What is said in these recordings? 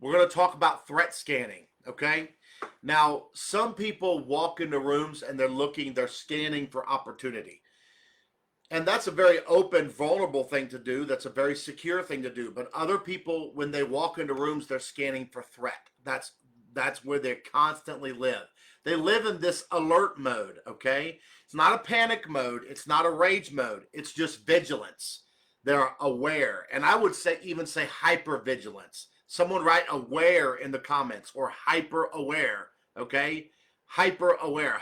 We're going to talk about threat scanning, okay? Now, some people walk into rooms and they're scanning for opportunity. And that's a very open, vulnerable thing to do. That's a very secure thing to do. But other people, when they walk into rooms, they're scanning for threat. That's where they constantly live. They live in this alert mode, okay? It's not a panic mode. It's not a rage mode. It's just vigilance. They're aware. And I would even say hypervigilance. Someone write aware in the comments, or hyper aware, okay? Hyper aware,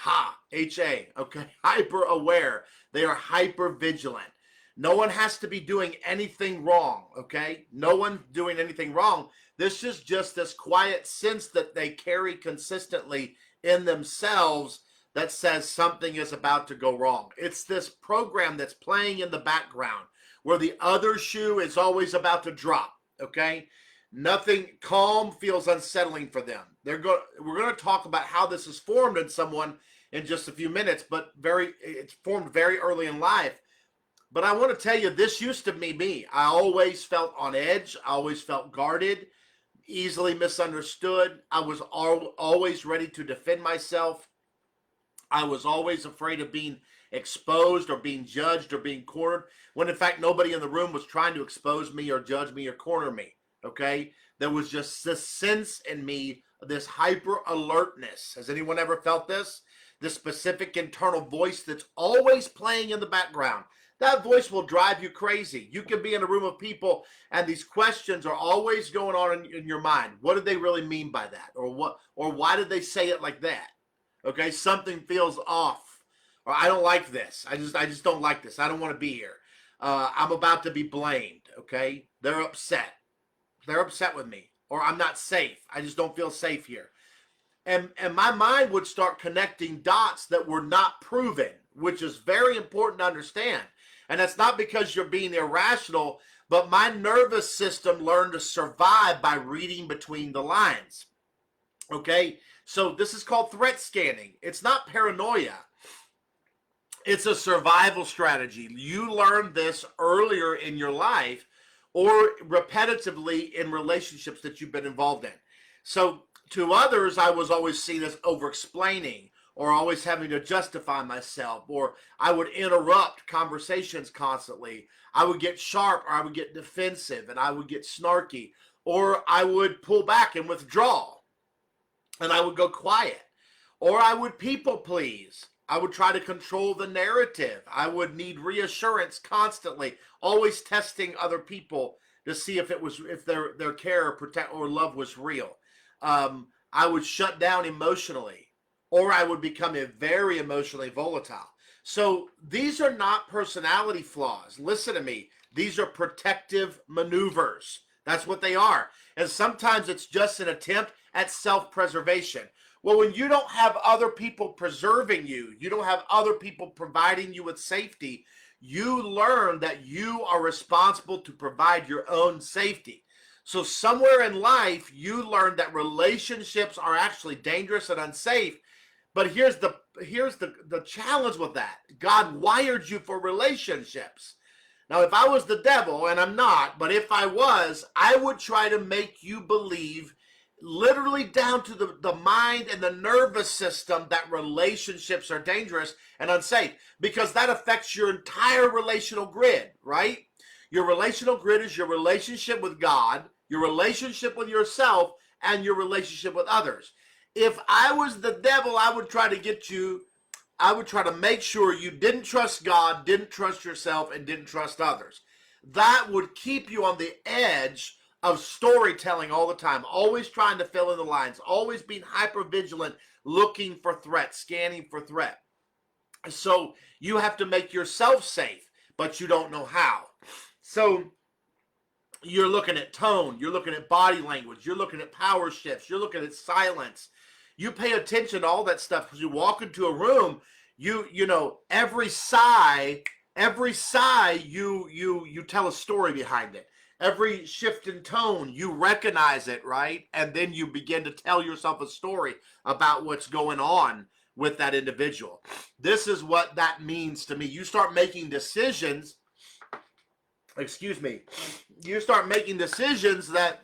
H-A, okay? Hyper aware. They are hyper vigilant. No one has to be doing anything wrong, okay? No one doing anything wrong. This is just this quiet sense that they carry consistently in themselves that says something is about to go wrong. It's this program that's playing in the background where the other shoe is always about to drop, okay? Nothing calm feels unsettling for them. We're going to talk about how this is formed in someone in just a few minutes, but it's formed very early in life. But I want to tell you, this used to be me. I always felt on edge. I always felt guarded, easily misunderstood. I was always ready to defend myself. I was always afraid of being exposed or being judged or being cornered, when in fact nobody in the room was trying to expose me or judge me or corner me, okay? There was just this sense in me, this hyper alertness. Has anyone ever felt this? This specific internal voice that's always playing in the background. That voice will drive you crazy. You can be in a room of people and these questions are always going on in your mind. What did they really mean by that? Or why did they say it like that? Okay, something feels off. Or I don't like this. I just don't like this. I don't want to be here. I'm about to be blamed, okay? They're upset. They're upset with me. Or I'm not safe. I just don't feel safe here. And my mind would start connecting dots that were not proven, which is very important to understand. And that's not because you're being irrational, but my nervous system learned to survive by reading between the lines. Okay? So this is called threat scanning. It's not paranoia. It's a survival strategy. You learned this earlier in your life or repetitively in relationships that you've been involved in. So to others, I was always seen as over-explaining or always having to justify myself, or I would interrupt conversations constantly. I would get sharp, or I would get defensive, and I would get snarky, or I would pull back and withdraw, and I would go quiet, or I would people please. I would try to control the narrative. I would need reassurance constantly, always testing other people to see if their care or protect or love was real. I would shut down emotionally, or I would become very emotionally volatile. So these are not personality flaws. Listen to me. These are protective maneuvers. That's what they are. And sometimes it's just an attempt at self-preservation. Well, when you don't have other people preserving you, you don't have other people providing you with safety, you learn that you are responsible to provide your own safety. So somewhere in life, you learn that relationships are actually dangerous and unsafe. But here's the challenge with that. God wired you for relationships. Now, if I was the devil, and I'm not, but if I was, I would try to make you believe literally down to the mind and the nervous system that relationships are dangerous and unsafe, because that affects your entire relational grid, right? Your relational grid is your relationship with God, your relationship with yourself, and your relationship with others. If I was the devil, I would try to make sure you didn't trust God, didn't trust yourself, and didn't trust others. That would keep you on the edge of storytelling all the time, always trying to fill in the lines, always being hyper vigilant, looking for threat, scanning for threat. So you have to make yourself safe, but you don't know how. So you're looking at tone, you're looking at body language, you're looking at power shifts, you're looking at silence. You pay attention to all that stuff because you walk into a room, you know, every sigh you tell a story behind it. Every shift in tone, you recognize it, right? And then you begin to tell yourself a story about what's going on with that individual. This is what that means to me. You start making decisions, you start making decisions that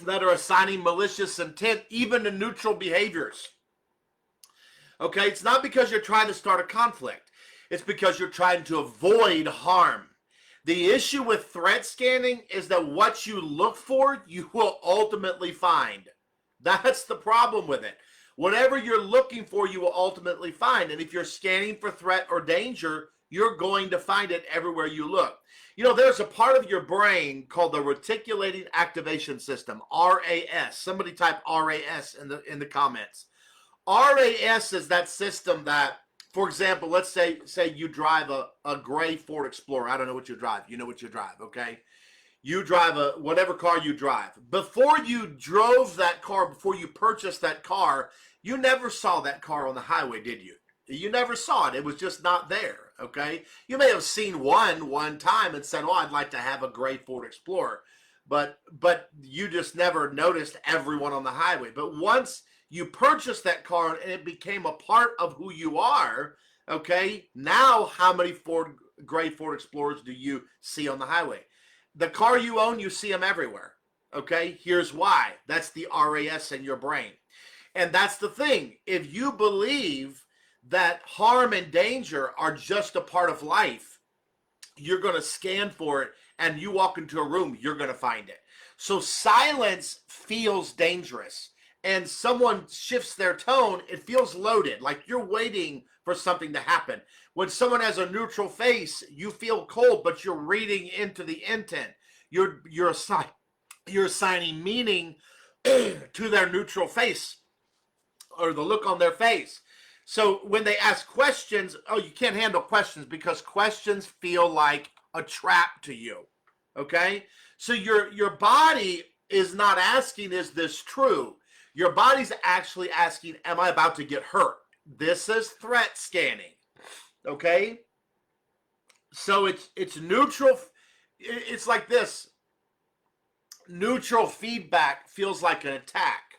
that are assigning malicious intent even to neutral behaviors. Okay, it's not because you're trying to start a conflict. It's because you're trying to avoid harm. The issue with threat scanning is that what you look for, you will ultimately find. That's the problem with it. Whatever you're looking for, you will ultimately find. And if you're scanning for threat or danger, you're going to find it everywhere you look. You know, there's a part of your brain called the reticulating activation system, RAS. Somebody type RAS in the comments. RAS is that system that, for example, let's say you drive a gray Ford Explorer. I don't know what you drive. You know what you drive, okay? You drive whatever car you drive. Before you drove that car, before you purchased that car, you never saw that car on the highway, did you? You never saw it. It was just not there, okay? You may have seen one time and said, oh, I'd like to have a gray Ford Explorer. But you just never noticed everyone on the highway. But once you purchased that car and it became a part of who you are, okay, now how many gray Ford Explorers do you see on the highway? The car you own, you see them everywhere, okay? Here's why. That's the RAS in your brain. And that's the thing. If you believe that harm and danger are just a part of life, you're going to scan for it, and you walk into a room, you're going to find it. So silence feels dangerous. And someone shifts their tone, it feels loaded, like you're waiting for something to happen. When someone has a neutral face, you feel cold, but you're reading into the intent. You're assigning meaning to their neutral face or the look on their face. So when they ask questions, oh, you can't handle questions because questions feel like a trap to you, okay? So your body is not asking, is this true? Your body's actually asking, am I about to get hurt? This is threat scanning, okay? So it's neutral. It's like this. Neutral feedback feels like an attack,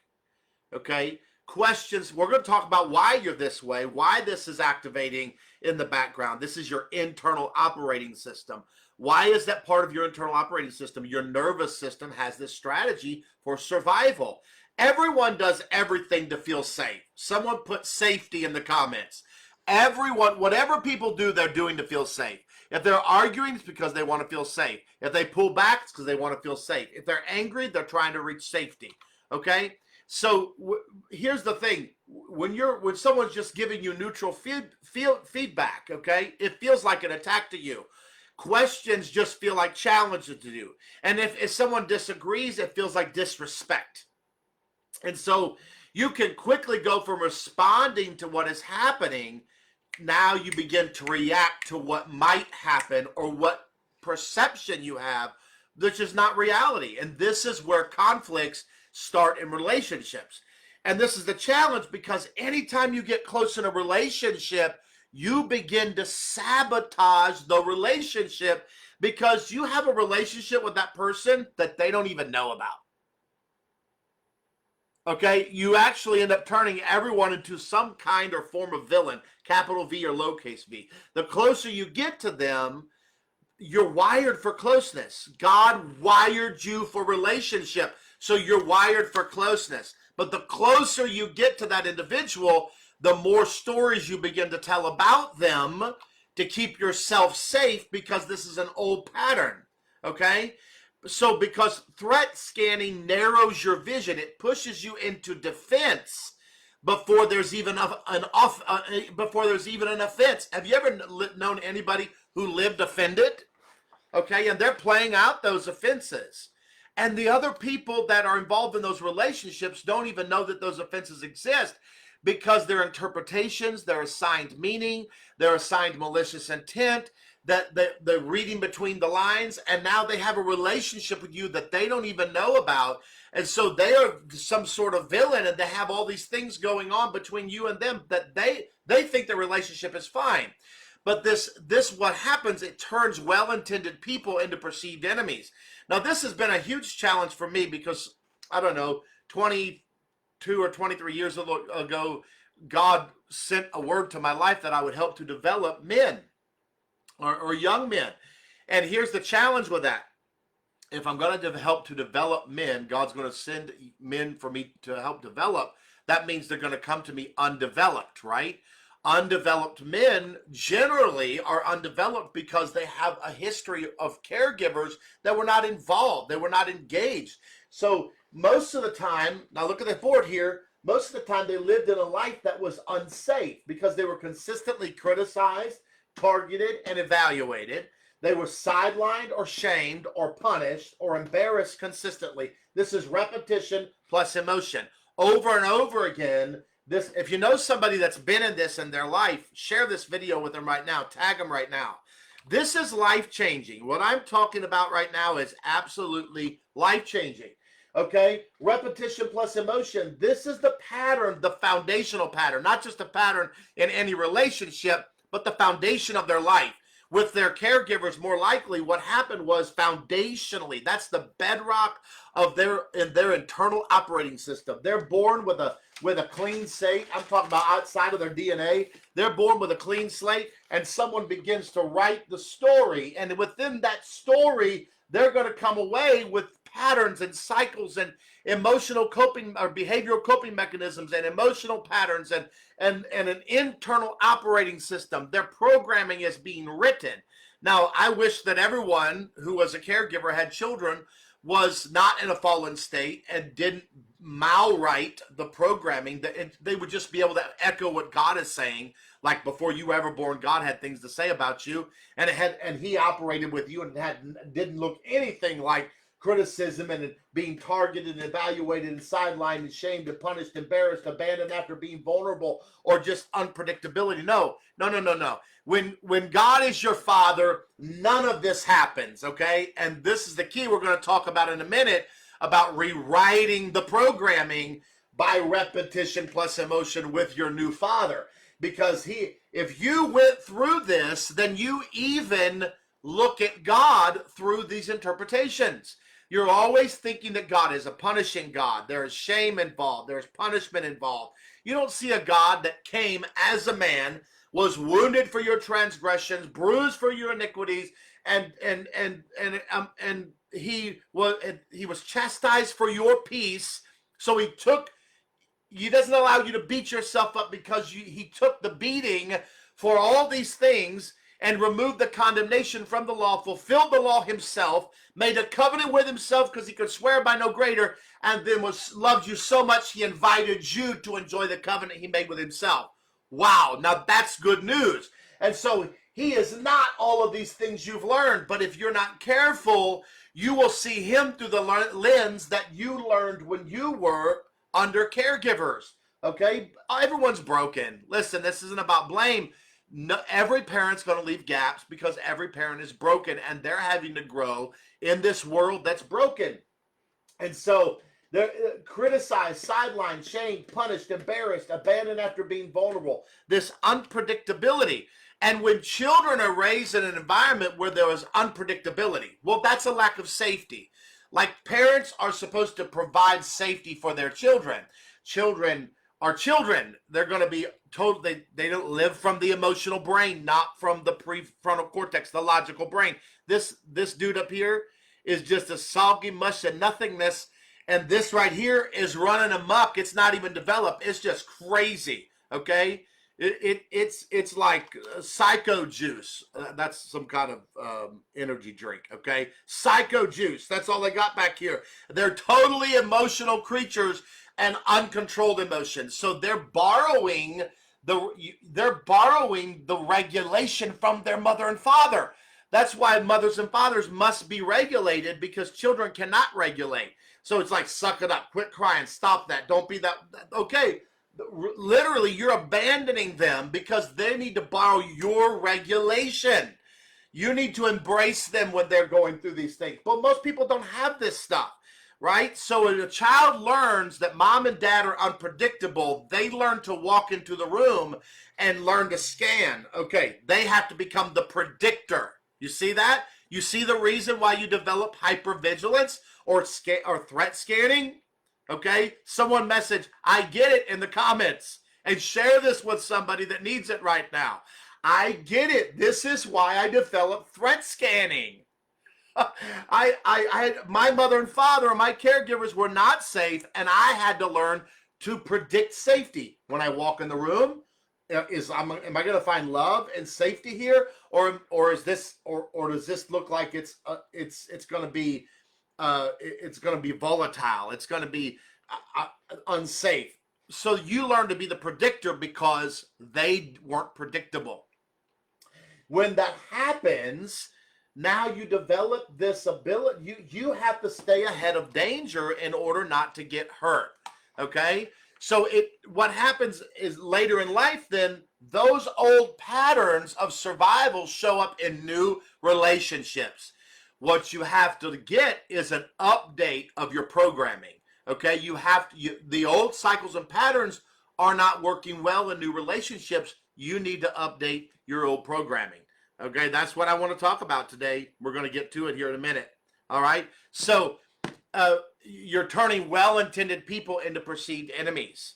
okay? Questions, we're going to talk about why you're this way, why this is activating in the background. This is your internal operating system. Why is that part of your internal operating system? Your nervous system has this strategy for survival. Everyone does everything to feel safe. Someone put safety in the comments. Everyone, whatever people do, they're doing to feel safe. If they're arguing, it's because they want to feel safe. If they pull back, it's because they want to feel safe. If they're angry, they're trying to reach safety. Okay? So here's the thing. When someone's just giving you neutral feedback, okay, it feels like an attack to you. Questions just feel like challenges to you. And if someone disagrees, it feels like disrespect. And so you can quickly go from responding to what is happening. Now you begin to react to what might happen or what perception you have, which is not reality. And this is where conflicts start in relationships. And this is the challenge because anytime you get close in a relationship, you begin to sabotage the relationship because you have a relationship with that person that they don't even know about. Okay, you actually end up turning everyone into some kind or form of villain, capital V or lowercase v. The closer you get to them, you're wired for closeness. God wired you for relationship, so you're wired for closeness. But the closer you get to that individual, the more stories you begin to tell about them to keep yourself safe because this is an old pattern, okay? So because threat scanning narrows your vision, it pushes you into defense before there's even an offense. Have you ever known anybody who lived offended? Okay, and they're playing out those offenses. And the other people that are involved in those relationships don't even know that those offenses exist because their interpretations, their assigned meaning, their assigned malicious intent, that they're reading between the lines, and now they have a relationship with you that they don't even know about. And so they are some sort of villain, and they have all these things going on between you and them that they think the relationship is fine. But this what happens, it turns well-intended people into perceived enemies. Now, this has been a huge challenge for me because, I don't know, 22 or 23 years ago, God sent a word to my life that I would help to develop men or young men. And here's the challenge with that. if I'm going to help to develop men, God's going to send men for me to help develop. That means they're going to come to me undeveloped, right? Undeveloped men generally are undeveloped because they have a history of caregivers that were not involved, they were not engaged. So most of the time, now look at the board here, most of the time they lived in a life that was unsafe because they were consistently criticized, targeted, and evaluated. They were sidelined or shamed or punished or embarrassed consistently. This is repetition plus emotion. Over and over again, this, if you know somebody that's been in this in their life, share this video with them right now. Tag them right now. This is life-changing. What I'm talking about right now is absolutely life-changing. Okay? Repetition plus emotion. This is the pattern, the foundational pattern, not just a pattern in any relationship, but the foundation of their life. With their caregivers, more likely what happened was foundationally, that's the bedrock of their internal operating system. They're born with a clean slate. I'm talking about outside of their DNA. They're born with a clean slate, and someone begins to write the story. And within that story, they're going to come away with patterns and cycles and emotional coping or behavioral coping mechanisms and emotional patterns and an internal operating system. Their programming is being written. Now, I wish that everyone who was a caregiver had children was not in a fallen state and didn't malwrite the programming, that they would just be able to echo what God is saying. Like before you were ever born, God had things to say about you, and he operated with you, and didn't look anything like criticism and being targeted and evaluated and sidelined and shamed and punished, embarrassed, abandoned after being vulnerable, or just unpredictability. No. When God is your father, none of this happens, okay? And this is the key we're going to talk about in a minute, about rewriting the programming by repetition plus emotion with your new father. Because if you went through this, then you even look at God through these interpretations. You're always thinking that God is a punishing God. There is shame involved. There's punishment involved. You don't see a God that came as a man, was wounded for your transgressions, bruised for your iniquities, and he was chastised for your peace. So he doesn't allow you to beat yourself up because he took the beating for all these things and removed the condemnation from the law, fulfilled the law himself, made a covenant with himself because he could swear by no greater, and then loved you so much he invited you to enjoy the covenant he made with himself. Wow, now that's good news. And so he is not all of these things you've learned, but if you're not careful, you will see him through the lens that you learned when you were under caregivers. Okay? Everyone's broken. Listen, this isn't about blame. No, every parent's going to leave gaps because every parent is broken, and they're having to grow in this world that's broken. And so they're criticized, sidelined, shamed, punished, embarrassed, abandoned after being vulnerable. This unpredictability. And when children are raised in an environment where there is unpredictability, well, that's a lack of safety. Like, parents are supposed to provide safety for their children. Children are children. They're going to be told they don't live from the emotional brain, not from the prefrontal cortex, the logical brain. This dude up here is just a soggy mush of nothingness, and this right here is running amok. It's not even developed. It's just crazy. Okay, it's like psycho juice. That's some kind of energy drink. Okay, psycho juice. That's all they got back here. They're totally emotional creatures and uncontrolled emotions. So they're borrowing the regulation from their mother and father. That's why mothers and fathers must be regulated, because children cannot regulate. So it's like, suck it up, quit crying, stop that, don't be that. Okay, literally you're abandoning them because they need to borrow your regulation. You need to embrace them when they're going through these things. But most people don't have this stuff. Right? So when a child learns that mom and dad are unpredictable, they learn to walk into the room and learn to scan. Okay, they have to become the predictor. You see that? You see the reason why you develop hypervigilance or threat scanning? Okay, someone message, I get it, in the comments, and share this with somebody that needs it right now. I get it. This is why I developed threat scanning. I had my mother and father and my caregivers were not safe, and I had to learn to predict safety when I walk in the room. Am I going to find love and safety here, or is this or does this look like it's going to be it's going to be volatile? It's going to be unsafe. So you learn to be the predictor because they weren't predictable. When that happens, now you develop this ability. You have to stay ahead of danger in order not to get hurt. Okay? So what happens is later in life, then those old patterns of survival show up in new relationships. What you have to get is an update of your programming. Okay, the old cycles and patterns are not working well in new relationships. You need to update your old programming. Okay, that's what I want to talk about today. We're going to get to it here in a minute. All right, so you're turning well-intended people into perceived enemies.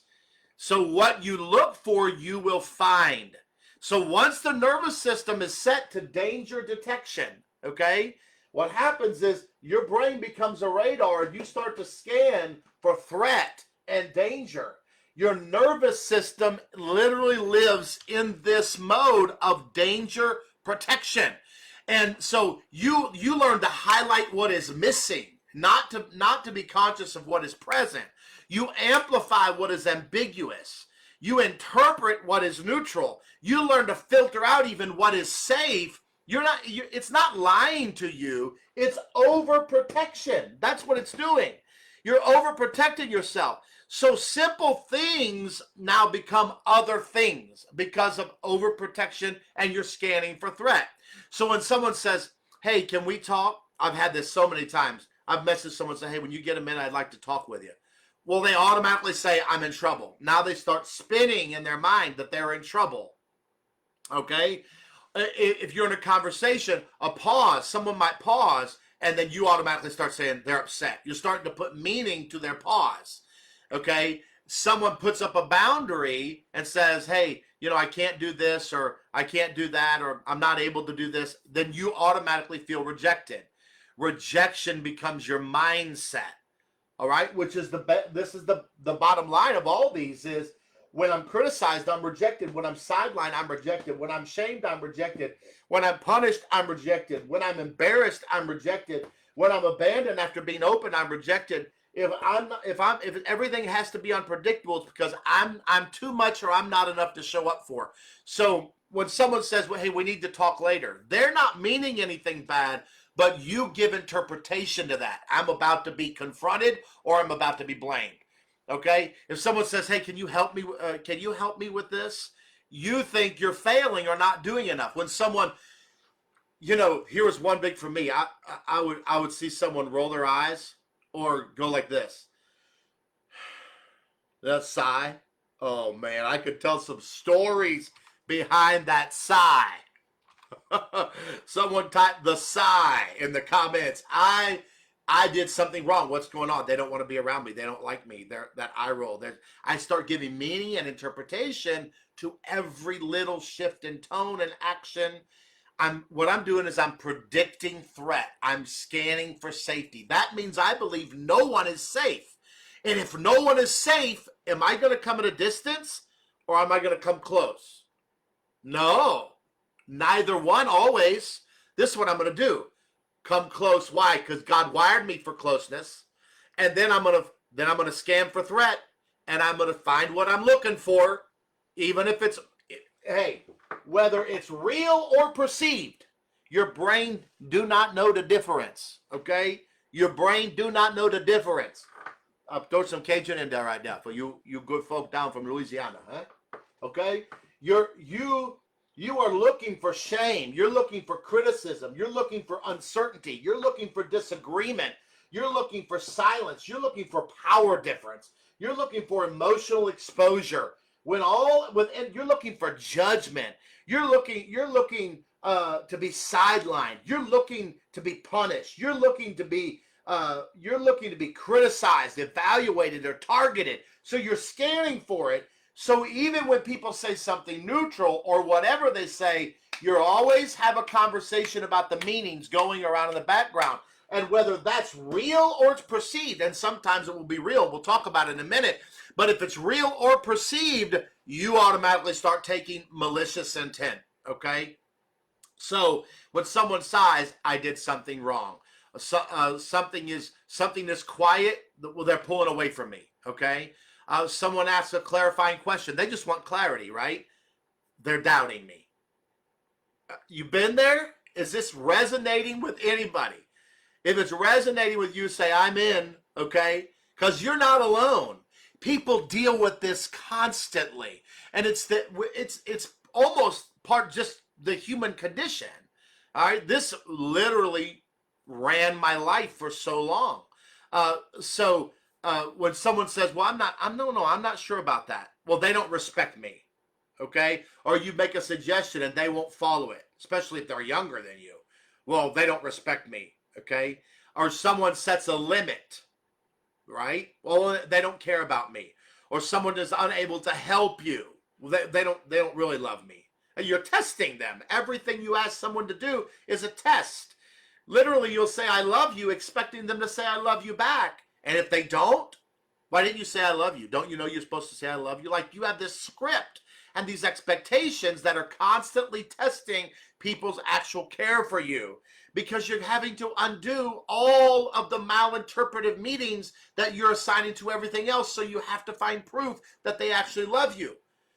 So what you look for, you will find. So once the nervous system is set to danger detection, okay, what happens is your brain becomes a radar and you start to scan for threat and danger. Your nervous system literally lives in this mode of danger protection. And so you learn to highlight what is missing, not to be conscious of what is present. You amplify what is ambiguous. You interpret what is neutral. You learn to filter out even what is safe. It's not lying to you. It's overprotection. That's what it's doing. You're overprotecting yourself. So simple things now become other things because of overprotection, and you're scanning for threat. So when someone says, hey, can we talk? I've had this so many times. I've messaged someone and said, hey, when you get a minute, I'd like to talk with you. Well, they automatically say, I'm in trouble. Now they start spinning in their mind that they're in trouble. Okay? If you're in a conversation, someone might pause, and then you automatically start saying they're upset. You're starting to put meaning to their pause. Okay? Someone puts up a boundary and says, hey, I can't do this, or I can't do that, or I'm not able to do this. Then you automatically feel rejected. Rejection becomes your mindset. All right? Which is this is the bottom line of all these is, when I'm criticized, I'm rejected. When I'm sidelined, I'm rejected. When I'm shamed, I'm rejected. When I'm punished, I'm rejected. When I'm embarrassed, I'm rejected. When I'm abandoned after being open, I'm rejected. If everything has to be unpredictable, it's because I'm too much or I'm not enough to show up for. So when someone says, well, hey, we need to talk later, they're not meaning anything bad, but you give interpretation to that. I'm about to be confronted or I'm about to be blamed. Okay, if someone says, hey, can you help me with this? You think you're failing or not doing enough. When someone, here was one big for me. I would see someone roll their eyes or go like this. That sigh. Oh man, I could tell some stories behind that sigh. Someone typed the sigh in the comments. I did something wrong. What's going on? They don't want to be around me. They don't like me. That eye roll. I start giving meaning and interpretation to every little shift in tone and action. What I'm doing is I'm predicting threat. I'm scanning for safety. That means I believe no one is safe. And if no one is safe, am I going to come at a distance or am I going to come close? No, neither one always. This is what I'm going to do. Come close. Why? Because God wired me for closeness, and then I'm gonna scan for threat, and I'm gonna find what I'm looking for, even if whether it's real or perceived. Your brain do not know the difference. Okay, your brain do not know the difference. I'll throw some Cajun in there right now for you good folk down from Louisiana, huh? Okay, you are looking for shame. You're looking for criticism. You're looking for uncertainty. You're looking for disagreement. You're looking for silence. You're looking for power difference. You're looking for emotional exposure. You're looking for judgment. You're looking to be sidelined. You're looking to be punished. You're looking to be criticized, evaluated, or targeted. So you're scanning for it. So even when people say something neutral or whatever they say, You always have a conversation about the meanings going around in the background, and whether that's real or it's perceived. And sometimes it will be real. We'll talk about it in a minute. But if it's real or perceived, you automatically start taking malicious intent, okay? So when someone sighs, I did something wrong. Something is quiet, well, they're pulling away from me, okay? Someone asks a clarifying question. They just want clarity, right? They're doubting me. You been there? Is this resonating with anybody? If it's resonating with you, say, I'm in, okay? Because you're not alone. People deal with this constantly. And it's almost part just the human condition. All right? This literally ran my life for so long. So when someone says, well, I'm not sure about that. Well, they don't respect me. Okay? Or you make a suggestion and they won't follow it, especially if they're younger than you. Well, they don't respect me. Okay? Or someone sets a limit, right? Well, they don't care about me. Or someone is unable to help you. Well, they don't really love me. And you're testing them. Everything you ask someone to do is a test. Literally, you'll say, I love you, expecting them to say, I love you back. And if they don't, why didn't you say, I love you? Don't you know you're supposed to say, I love you? Like, you have this script and these expectations that are constantly testing people's actual care for you, because you're having to undo all of the malinterpretive meanings that you're assigning to everything else. So you have to find proof that they actually love you.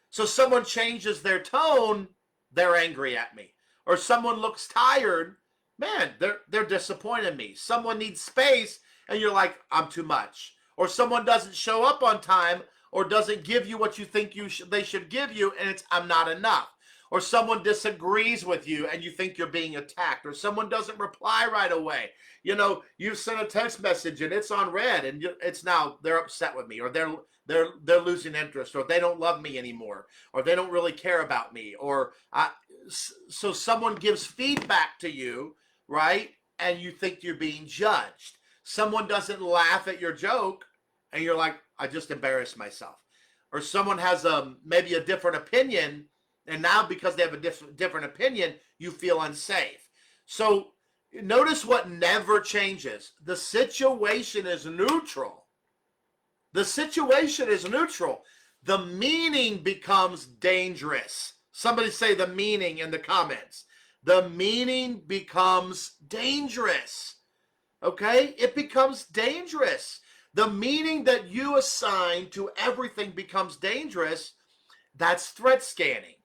So someone changes their tone, they're angry at me. Or someone looks tired, man, they're disappointed in me. Someone needs space, and you're like, I'm too much. Or someone doesn't show up on time, or doesn't give you what you think they should give you, and it's, I'm not enough. Or someone disagrees with you and you think you're being attacked. Or someone doesn't reply right away. You know, you sent a text message and it's on red, and it's now they're upset with me, or they're losing interest, or they don't love me anymore, or they don't really care about me. Or so someone gives feedback to you, right? And you think you're being judged. Someone doesn't laugh at your joke and you're like, I just embarrassed myself. Or someone has maybe a different opinion, and now because they have a different opinion, you feel unsafe. So notice what never changes. The situation is neutral. The situation is neutral. The meaning becomes dangerous. Somebody say the meaning in the comments. The meaning becomes dangerous. Okay? It becomes dangerous. The meaning that you assign to everything becomes dangerous. That's threat scanning.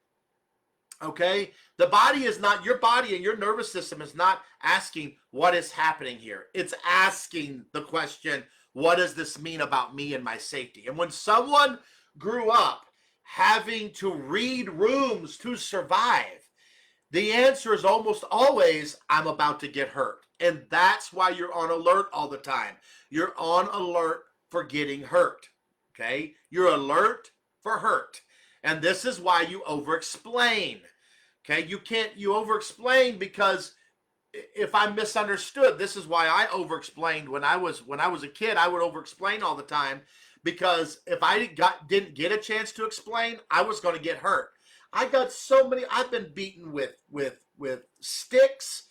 Okay? The body is not, your body and your nervous system is not asking what is happening here. It's asking the question, what does this mean about me and my safety? And when someone grew up having to read rooms to survive, the answer is almost always, I'm about to get hurt. And that's why you're on alert all the time. You're on alert for getting hurt. Okay? You're alert for hurt. And this is why you over-explain. Okay? You over-explain because if I'm misunderstood, this is why I over-explained when I was a kid. I would over-explain all the time, because if I didn't get a chance to explain, I was going to get hurt. I got so many. I've been beaten with sticks,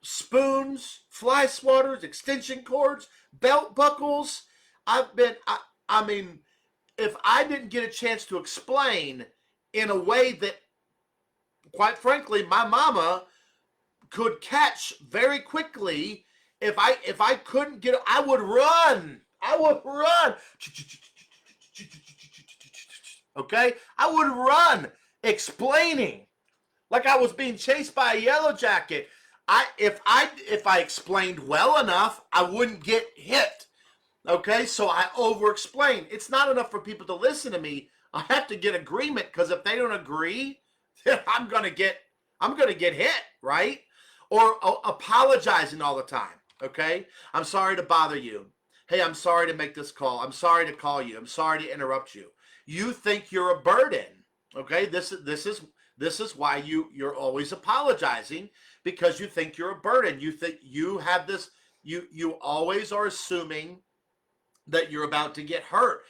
spoons, fly swatters, extension cords, belt buckles. I mean, if I didn't get a chance to explain in a way that, quite frankly, my mama could catch very quickly, if I couldn't get, I would run. Okay? I would run explaining like I was being chased by a yellow jacket. If I explained well enough, I wouldn't get hit. Okay? So I over-explain. It's not enough for people to listen to me. I have to get agreement, because if they don't agree, then I'm gonna get hit, right? Or apologizing all the time. Okay? I'm sorry to bother you. Hey, I'm sorry to make this call. I'm sorry to call you. I'm sorry to interrupt you. You think you're a burden. Okay? This is why you're always apologizing, because you think you're a burden. You think you have this, you always are assuming that you're about to get hurt.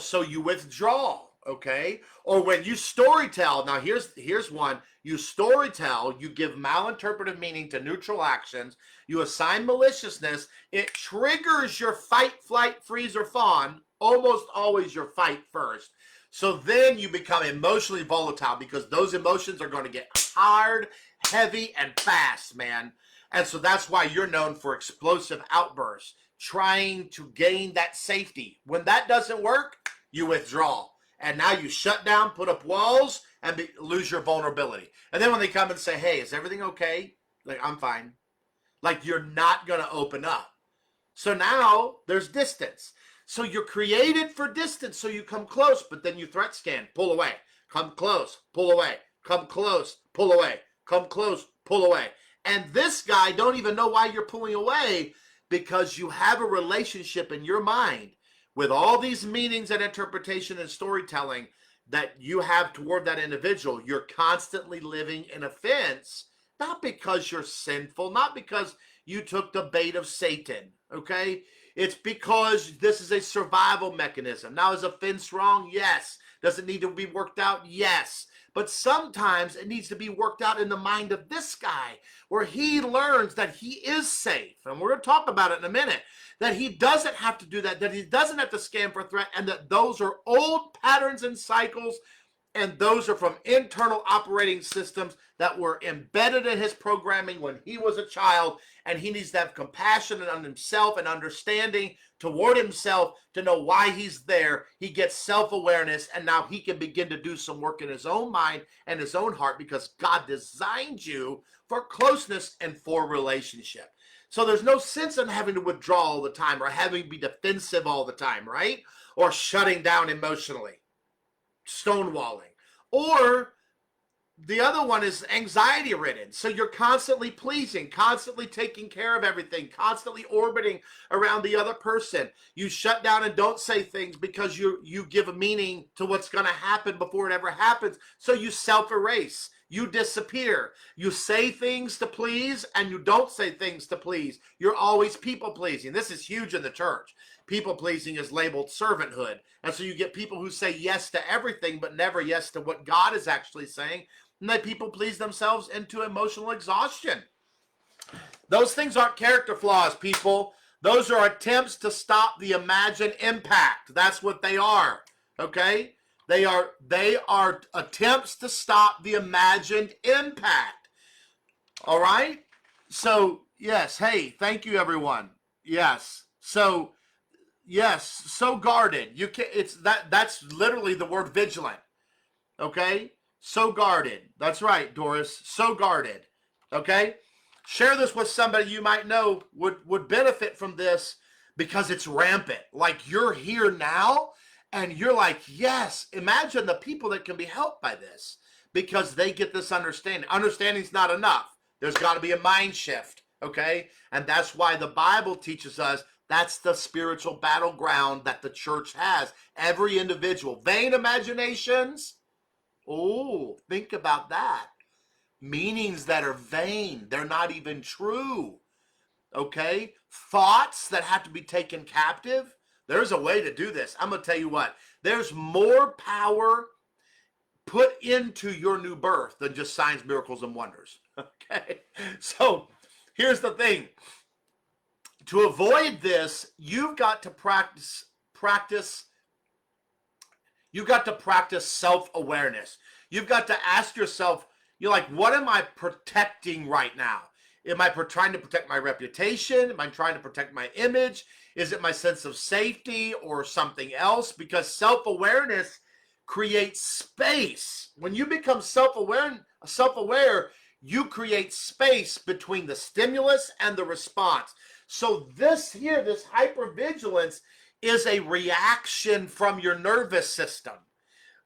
So you withdraw. okay? Or when you storytell, now here's one, you storytell, you give malinterpretive meaning to neutral actions, you assign maliciousness, it triggers your fight, flight, freeze, or fawn, almost always your fight first. So then you become emotionally volatile because those emotions are going to get hard, heavy, and fast, man. And so that's why you're known for explosive outbursts, trying to gain that safety. When that doesn't work, you withdraw. And now you shut down, put up walls, and lose your vulnerability. And then when they come and say, hey, is everything okay? Like, I'm fine. Like, you're not going to open up. So now there's distance. So you're created for distance, so you come close, but then you threat scan, pull away, come close, pull away, come close, pull away, come close, pull away. And this guy don't even know why you're pulling away, because you have a relationship in your mind with all these meanings and interpretation and storytelling that you have toward that individual. You're constantly living in offense, not because you're sinful, not because you took the bait of Satan, okay? It's because this is a survival mechanism. Now, is offense wrong? Yes. Does it need to be worked out? Yes. But sometimes it needs to be worked out in the mind of this guy, where he learns that he is safe. And we're going to talk about it in a minute. That he doesn't have to do that, that he doesn't have to scan for threat, and that those are old patterns and cycles, and those are from internal operating systems that were embedded in his programming when he was a child, and he needs to have compassion on himself and understanding toward himself to know why he's there. He gets self-awareness, and now he can begin to do some work in his own mind and his own heart, because God designed you for closeness and for relationship. So there's no sense in having to withdraw all the time, or having to be defensive all the time, right? Or shutting down emotionally, stonewalling. Or the other one is anxiety ridden. So you're constantly pleasing, constantly taking care of everything, constantly orbiting around the other person. You shut down and don't say things because you give a meaning to what's going to happen before it ever happens. So you self-erase. You disappear. You say things to please and you don't say things to please. You're always people pleasing. This is huge in the church. People pleasing is labeled servanthood. And so you get people who say yes to everything but never yes to what God is actually saying. And they people please themselves into emotional exhaustion. Those things aren't character flaws, people. Those are attempts to stop the imagined impact. That's what they are. Okay? They are attempts to stop the imagined impact. All right? So, yes. Hey, thank you, everyone. Yes. So, yes, so guarded. You can that's literally the word vigilant. Okay? So guarded. That's right, Doris. So guarded. Okay? Share this with somebody you might know would benefit from this, because it's rampant. Like, you're here now and you're like, yes, imagine the people that can be helped by this, because they get this understanding. Understanding's not enough. There's got to be a mind shift, okay? And that's why the Bible teaches us that's the spiritual battleground that the church has. Every individual. Vain imaginations. Oh, think about that. Meanings that are vain. They're not even true. Okay? Thoughts that have to be taken captive. There's a way to do this. I'm going to tell you what. There's more power put into your new birth than just signs, miracles, and wonders. Okay? So, here's the thing. To avoid this, you've got to practice you've got to practice self-awareness. You've got to ask yourself, you're like, what am I protecting right now? Am I trying to protect my reputation? Am I trying to protect my image? Is it my sense of safety or something else? Because self-awareness creates space. When you become self-aware, you create space between the stimulus and the response. So this here, this hypervigilance, is a reaction from your nervous system.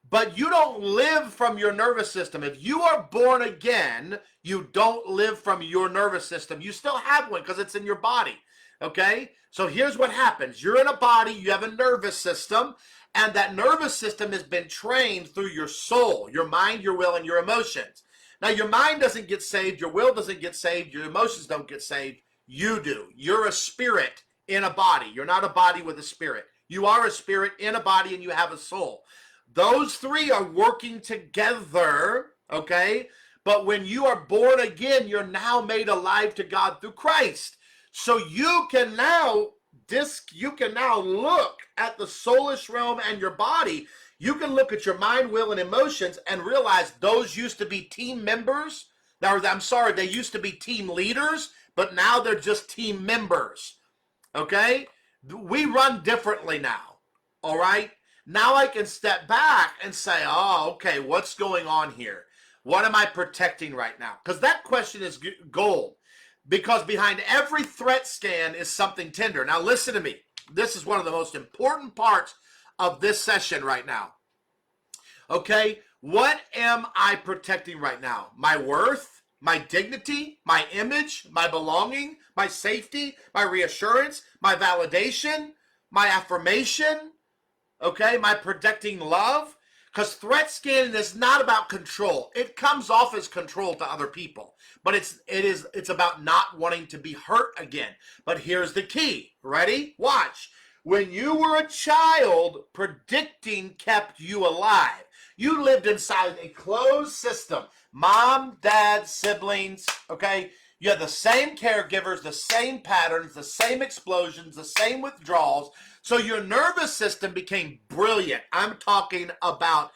But you don't live from your nervous system. If you are born again, you don't live from your nervous system. You still have one because it's in your body, okay? So here's what happens. You're in a body, you have a nervous system, and that nervous system has been trained through your soul, your mind, your will, and your emotions. Now, your mind doesn't get saved, your will doesn't get saved, your emotions don't get saved. You do. You're a spirit in a body. You're not a body with a spirit. You are a spirit in a body, and you have a soul. Those three are working together, okay? But when you are born again, you're now made alive to God through Christ. So you can now look at the soulish realm and your body. You can look at your mind, will, and emotions and realize those used to be team members. Now, I'm sorry, they used to be team leaders, but now they're just team members. Okay? We run differently now. All right? Now I can step back and say, oh, okay, what's going on here? What am I protecting right now? Because that question is gold. Because behind every threat scan is something tender. Now listen to me. This is one of the most important parts of this session right now. Okay? What am I protecting right now? My worth, my dignity, my image, my belonging, my safety, my reassurance, my validation, my affirmation, okay, my protecting love. Because threat scanning is not about control. It comes off as control to other people, but it's about not wanting to be hurt again. But here's the key. Ready? Watch. When you were a child, predicting kept you alive. You lived inside a closed system. Mom, dad, siblings, okay? You had the same caregivers, the same patterns, the same explosions, the same withdrawals. So your nervous system became brilliant. I'm talking about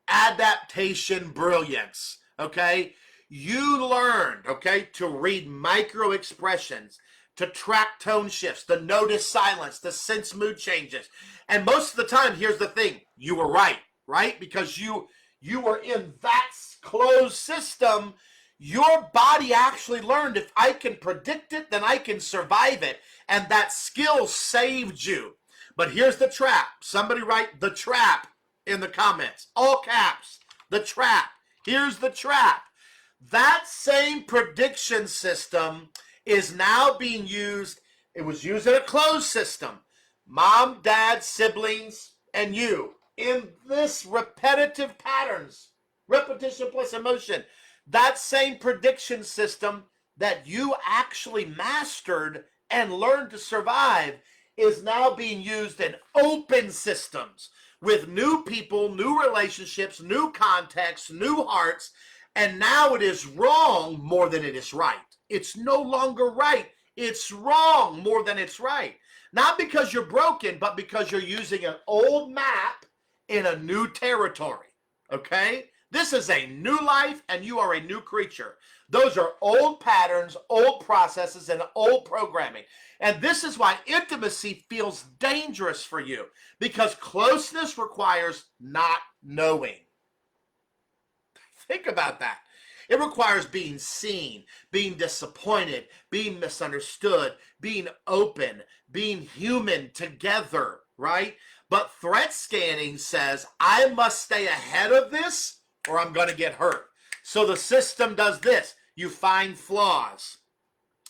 adaptation brilliance, okay? You learned, okay, to read micro expressions, to track tone shifts, to notice silence, to sense mood changes. And most of the time, here's the thing, you were right? Because you were in that closed system. Your body actually learned, if I can predict it, then I can survive it. And that skill saved you. But here's the trap. Somebody write the trap in the comments. All caps. The trap. Here's the trap. That same prediction system is now being used. It was used in a closed system. Mom, dad, siblings, and you. In this repetitive patterns. Repetition plus emotion. That same prediction system that you actually mastered and learned to survive is now being used in open systems with new people, new relationships, new contexts, new hearts, and now it is wrong more than it is right. It's no longer right. It's wrong more than it's right. Not because you're broken, but because you're using an old map in a new territory, okay? This is a new life, and you are a new creature. Those are old patterns, old processes, and old programming. And this is why intimacy feels dangerous for you, because closeness requires not knowing. Think about that. It requires being seen, being disappointed, being misunderstood, being open, being human together, right? But threat scanning says, I must stay ahead of this or I'm going to get hurt. So the system does this. You find flaws.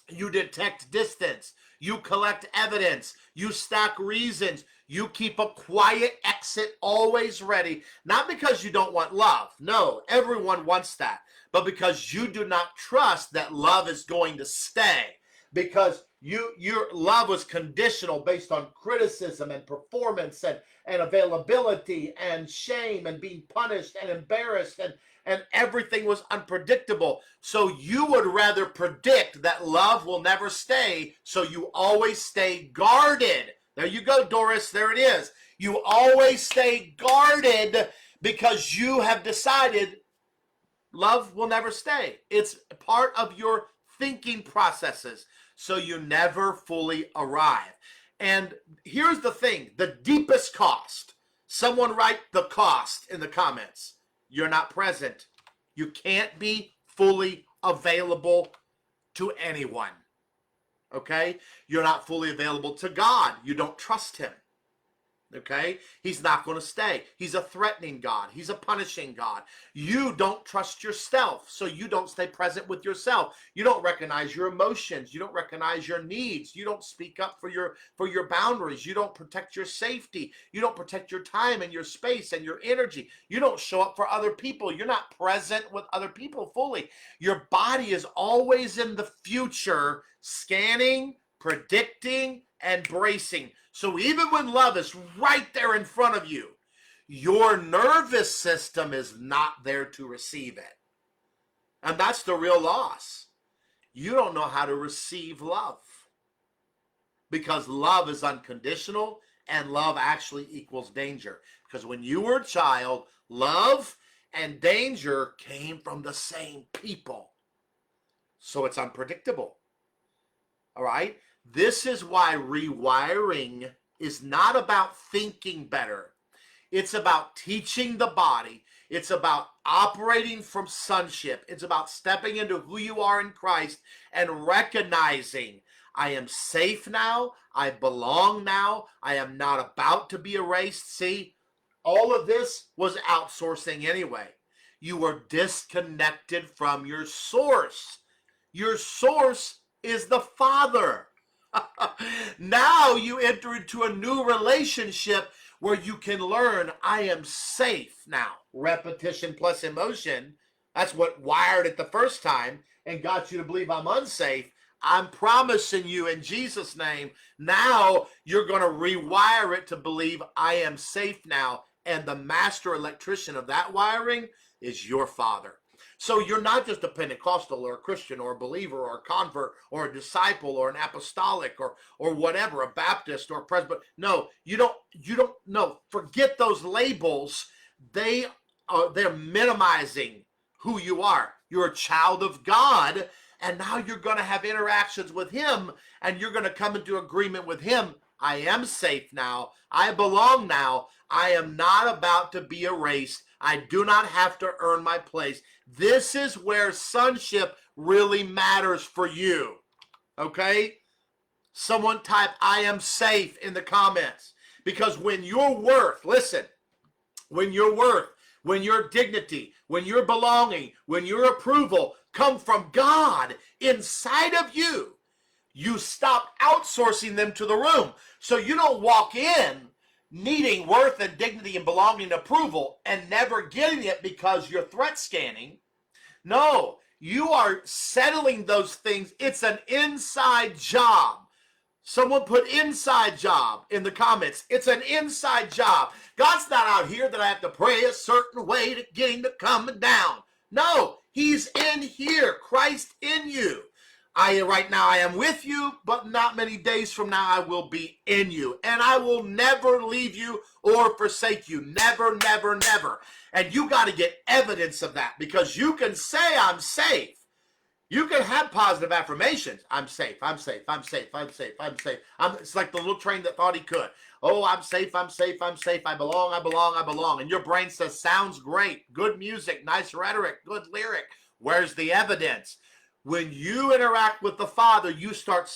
You detect distance. You collect evidence. You stack reasons. You keep a quiet exit always ready. Not because you don't want love. No, everyone wants that. But because you do not trust that love is going to stay. Because your love was conditional based on criticism and performance and availability and shame and being punished and embarrassed and everything was unpredictable. So you would rather predict that love will never stay, so you always stay guarded. There you go, Doris. There it is. You always stay guarded because you have decided love will never stay. It's part of your thinking processes, so you never fully arrive. And here's the thing, the deepest cost. Someone write the cost in the comments. You're not present. You can't be fully available to anyone. Okay? You're not fully available to God. You don't trust him. Okay? He's not going to stay. He's a threatening God. He's a punishing God. You don't trust yourself, so you don't stay present with yourself. You don't recognize your emotions. You don't recognize your needs. You don't speak up for your boundaries. You don't protect your safety. You don't protect your time and your space and your energy. You don't show up for other people. You're not present with other people fully. Your body is always in the future, scanning, predicting, and bracing. So even when love is right there in front of you, Your nervous system is not there to receive it. And that's the real loss. You don't know how to receive love, because love is unconditional, and love actually equals danger. Because when you were a child, love and danger came from the same people. So it's unpredictable. All right? This is why rewiring is not about thinking better. It's about teaching the body. It's about operating from sonship. It's about stepping into who you are in Christ and recognizing, I am safe now. I belong now. I am not about to be erased. See, all of this was outsourcing anyway. You were disconnected from your source. Your source is the Father. Now you enter into a new relationship where you can learn, I am safe now. Repetition plus emotion, that's what wired it the first time and got you to believe I'm unsafe. I'm promising you in Jesus' name, now you're going to rewire it to believe I am safe now. And the master electrician of that wiring is your Father. So you're not just a Pentecostal or a Christian or a believer or a convert or a disciple or an apostolic or whatever, a Baptist or a Presbyterian. No, you don't know. Forget those labels. They're minimizing who you are. You're a child of God, and now you're going to have interactions with him, and you're going to come into agreement with him. I am safe now. I belong now. I am not about to be erased. I do not have to earn my place. This is where sonship really matters for you. Okay? Someone type, I am safe in the comments. Because when your worth, listen, when your worth, when your dignity, when your belonging, when your approval come from God inside of you, you stop outsourcing them to the room. So you don't walk in needing worth and dignity and belonging and approval and never getting it because you're threat scanning. No, you are settling those things. It's an inside job. Someone put inside job in the comments. It's an inside job. God's not out here that I have to pray a certain way to get him to come down. No, he's in here. Christ in you. Right now I am with you, but not many days from now I will be in you. And I will never leave you or forsake you. Never, never, never. And you got to get evidence of that, because you can say I'm safe. You can have positive affirmations. I'm safe, I'm safe, I'm safe, I'm safe, I'm safe. It's like the little train that thought he could. Oh, I'm safe, I'm safe, I'm safe. I belong, I belong, I belong. And your brain says, sounds great. Good music, nice rhetoric, good lyric. Where's the evidence? When you interact with the Father, you start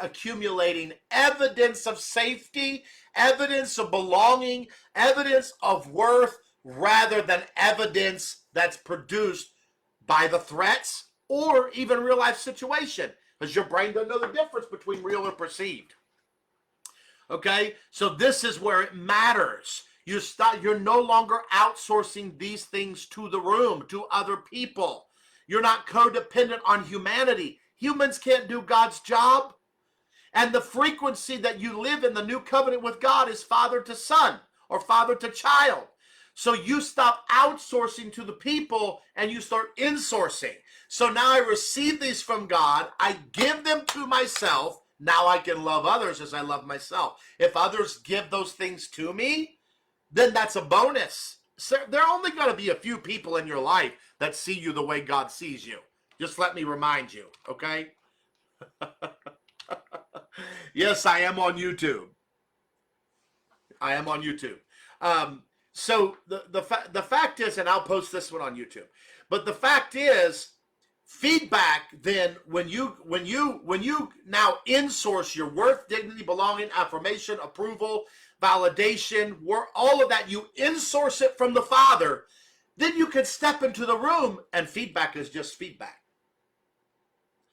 accumulating evidence of safety, evidence of belonging, evidence of worth, rather than evidence that's produced by the threats or even real life situation, because your brain doesn't know the difference between real and perceived. Okay, so this is where it matters. You're no longer outsourcing these things to the room, to other people. You're not codependent on humanity. Humans can't do God's job. And the frequency that you live in the new covenant with God is father to son or father to child. So you stop outsourcing to the people and you start insourcing. So now I receive these from God. I give them to myself. Now I can love others as I love myself. If others give those things to me, then that's a bonus. So there are only going to be a few people in your life that see you the way God sees you. Just let me remind you, okay? Yes, I am on YouTube. I am on YouTube. So the fact is, and I'll post this one on YouTube, but the fact is, feedback then, when you now insource your worth, dignity, belonging, affirmation, approval, validation, all of that, you insource it from the Father, then you can step into the room and feedback is just feedback.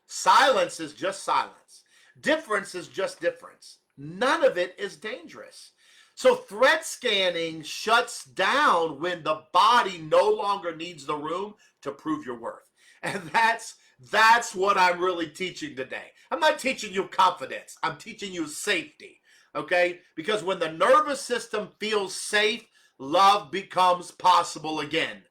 Silence is just silence. Difference is just difference. None of it is dangerous. So threat scanning shuts down when the body no longer needs the room to prove your worth. And that's what I'm really teaching today. I'm not teaching you confidence. I'm teaching you safety. Okay? Because when the nervous system feels safe, love becomes possible again.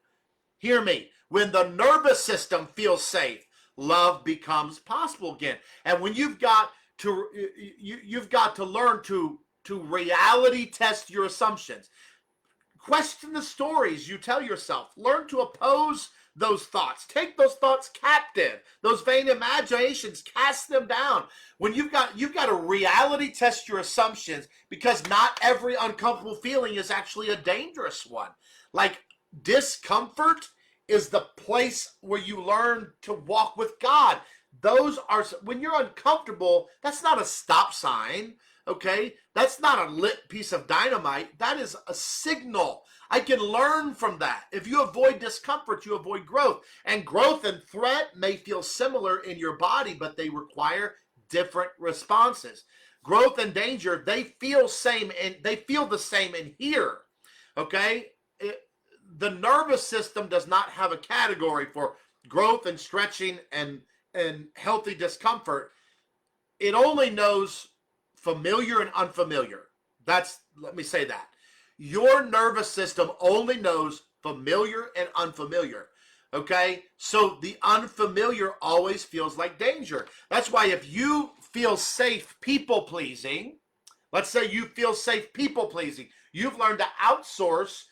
Hear me. When the nervous system feels safe, love becomes possible again. And when you've got to learn to reality test your assumptions. Question the stories you tell yourself. Learn to oppose those thoughts. Take those thoughts captive. Those vain imaginations, cast them down. When you've got to reality test your assumptions, because not every uncomfortable feeling is actually a dangerous one. Like discomfort is the place where you learn to walk with God. Those are, when you're uncomfortable, that's not a stop sign. Okay, that's not a lit piece of dynamite. That is a signal. I can learn from that. If you avoid discomfort, you avoid growth. And growth and threat may feel similar in your body, but they require different responses. Growth and danger, they feel the same in here. Okay, the nervous system does not have a category for growth and stretching and healthy discomfort. It only knows familiar and unfamiliar. Let me say that. Your nervous system only knows familiar and unfamiliar. Okay? So the unfamiliar always feels like danger. That's why if you feel safe people pleasing, let's say you feel safe people pleasing, you've learned to outsource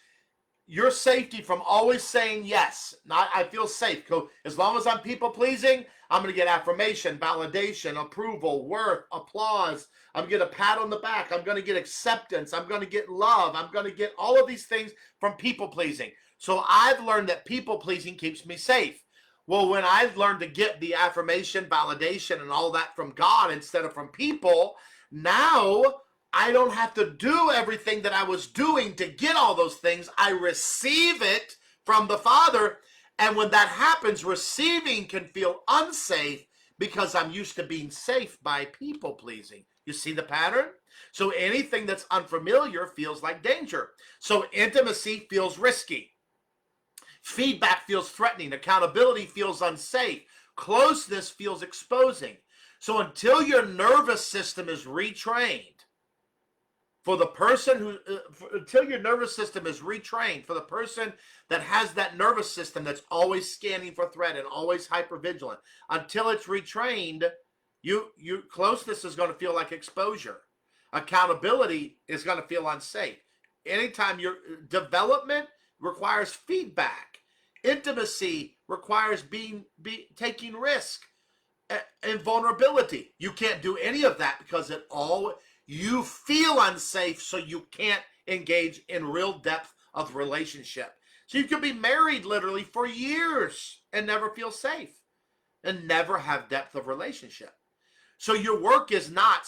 your safety from always saying yes. Not I feel safe. As long as I'm people pleasing, I'm going to get affirmation, validation, approval, worth, applause. I'm going to get a pat on the back. I'm going to get acceptance. I'm going to get love. I'm going to get all of these things from people pleasing. So I've learned that people pleasing keeps me safe. Well, when I've learned to get the affirmation, validation, and all that from God instead of from people, now I don't have to do everything that I was doing to get all those things. I receive it from the Father. And when that happens, receiving can feel unsafe because I'm used to being safe by people pleasing. You see the pattern? So anything that's unfamiliar feels like danger. So intimacy feels risky. Feedback feels threatening. Accountability feels unsafe. Closeness feels exposing. So until your nervous system is retrained, until your nervous system is retrained, for the person that has that nervous system that's always scanning for threat and always hypervigilant, until it's retrained, closeness is going to feel like exposure. Accountability is going to feel unsafe. Anytime your development requires feedback, intimacy requires taking risk and vulnerability. You can't do any of that because you feel unsafe, so you can't engage in real depth of relationship. So you could be married literally for years and never feel safe and never have depth of relationship. So your work is not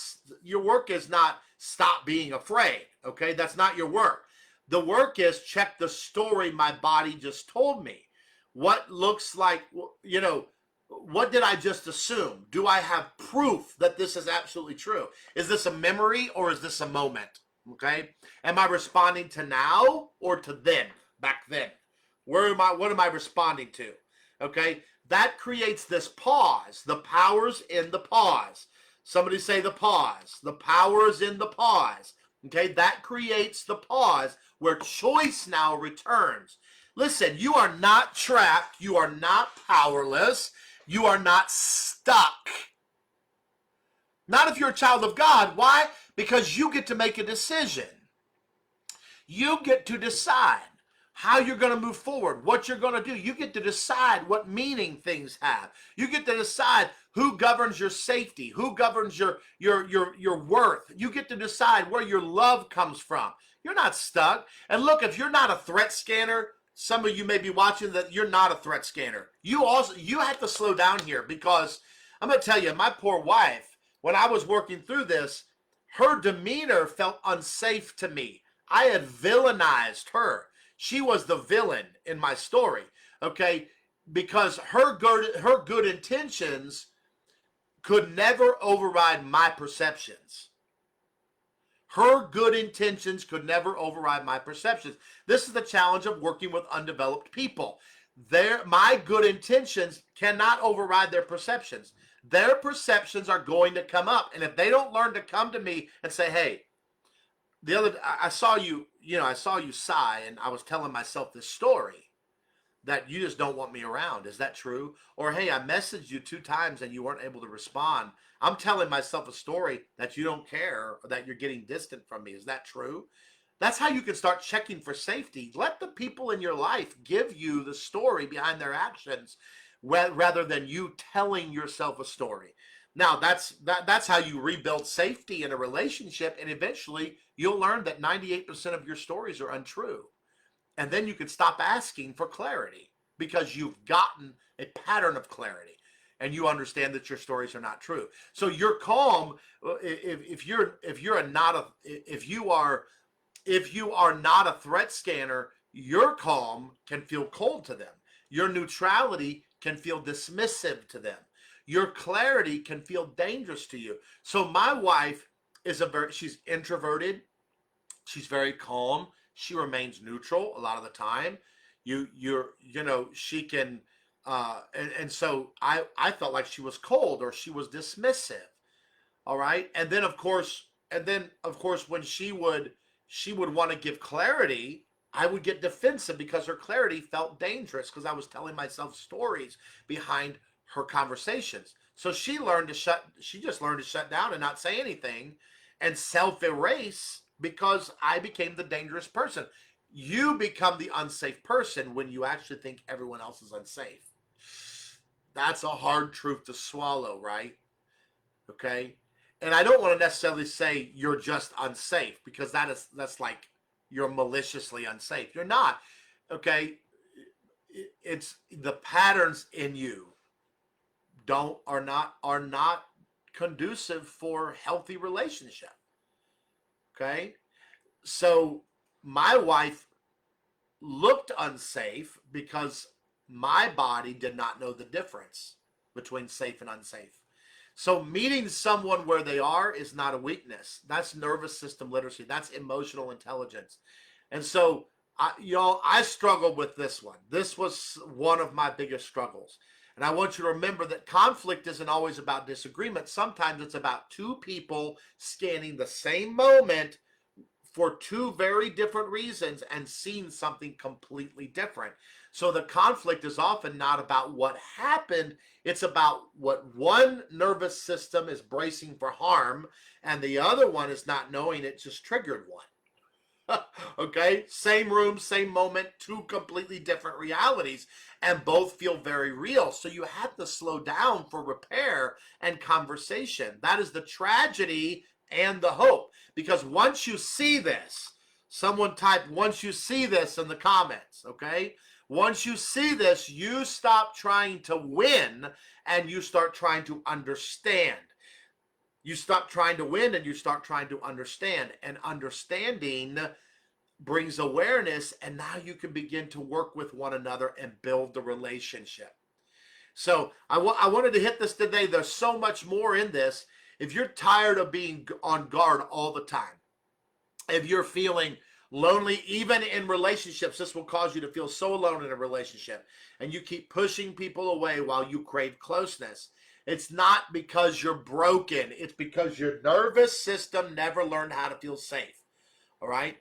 stop being afraid. Okay, that's not your work. The work is check the story my body just told me. What looks like, what did I just assume? Do I have proof that this is absolutely true? Is this a memory or is this a moment? Okay. Am I responding to now or to then, back then? What am I responding to? Okay. That creates this pause. The power's in the pause. Somebody say the pause. The power is in the pause. Okay. That creates the pause where choice now returns. Listen, you are not trapped. You are not powerless. You are not stuck. Not if you're a child of God. Why? Because you get to make a decision. You get to decide how you're going to move forward, what you're going to do. You get to decide what meaning things have. You get to decide who governs your safety, who governs your worth. You get to decide where your love comes from. You're not stuck. And look, if you're not a threat scanner, some of you may be watching that you're not a threat scanner. You have to slow down here, because I'm going to tell you, my poor wife, when I was working through this, her demeanor felt unsafe to me. I had villainized her. She was the villain in my story, okay? Because her good intentions could never override my perceptions. Her good intentions could never override my perceptions. This is the challenge of working with undeveloped people. My good intentions cannot override their perceptions. Their perceptions are going to come up. And if they don't learn to come to me and say, hey, I saw you I saw you sigh, and I was telling myself this story that you just don't want me around. Is that true? Or, hey, I messaged you 2 times and you weren't able to respond. I'm telling myself a story that you don't care, or that you're getting distant from me. Is that true? That's how you can start checking for safety. Let the people in your life give you the story behind their actions, rather than you telling yourself a story. Now, that's how you rebuild safety in a relationship, and eventually you'll learn that 98% of your stories are untrue. And then you can stop asking for clarity, because you've gotten a pattern of clarity and you understand that your stories are not true. So you're calm. If you are not a threat scanner, your calm can feel cold to them. Your neutrality can feel dismissive to them. Your clarity can feel dangerous to you. So my wife she's introverted. She's very calm. She remains neutral a lot of the time. She can, and so I felt like she was cold, or she was dismissive. All right. And then of course when she would want to give clarity, I would get defensive because her clarity felt dangerous, because I was telling myself stories behind her conversations. So she just learned to shut down and not say anything, and self-erase, because I became the dangerous person. You become the unsafe person when you actually think everyone else is unsafe. That's a hard truth to swallow, right? Okay. And I don't want to necessarily say you're just unsafe, because that's like you're maliciously unsafe. You're not. Okay. It's the patterns in you don't are not conducive for healthy relationship. Okay. So my wife looked unsafe because my body did not know the difference between safe and unsafe. So meeting someone where they are is not a weakness. That's nervous system literacy. That's emotional intelligence. And so, I struggled with this one. This was one of my biggest struggles. And I want you to remember that conflict isn't always about disagreement. Sometimes it's about two people scanning the same moment for two very different reasons and seeing something completely different. So the conflict is often not about what happened, it's about what one nervous system is bracing for harm, and the other one is not knowing it just triggered one. Okay, same room, same moment, two completely different realities, and both feel very real. So you have to slow down for repair and conversation. That is the tragedy and the hope. Because once you see this, someone type, once you see this in the comments, okay? Once you see this, you stop trying to win and you start trying to understand. You stop trying to win and you start trying to understand. And understanding brings awareness, and now you can begin to work with one another and build the relationship. So I wanted to hit this today. There's so much more in this. If you're tired of being on guard all the time, if you're feeling lonely, even in relationships, this will cause you to feel so alone in a relationship, and you keep pushing people away while you crave closeness. It's not because you're broken. It's because your nervous system never learned how to feel safe. All right.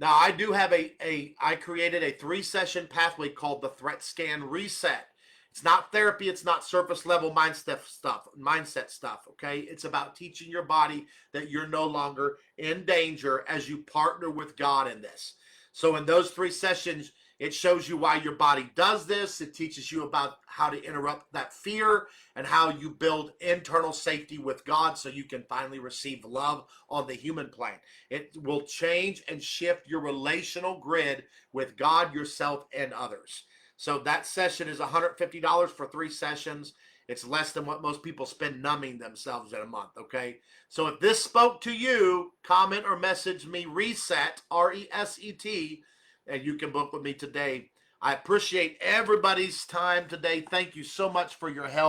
Now, I do have I created a 3-session pathway called the Threat Scan Reset. It's not therapy. It's not surface level mindset stuff. Okay. It's about teaching your body that you're no longer in danger as you partner with God in this. So in those 3 sessions, it shows you why your body does this. It teaches you about how to interrupt that fear and how you build internal safety with God so you can finally receive love on the human plane. It will change and shift your relational grid with God, yourself, and others. So that session is $150 for 3 sessions. It's less than what most people spend numbing themselves in a month, okay? So if this spoke to you, comment or message me RESET, RESET, and you can book with me today. I appreciate everybody's time today. Thank you so much for your help.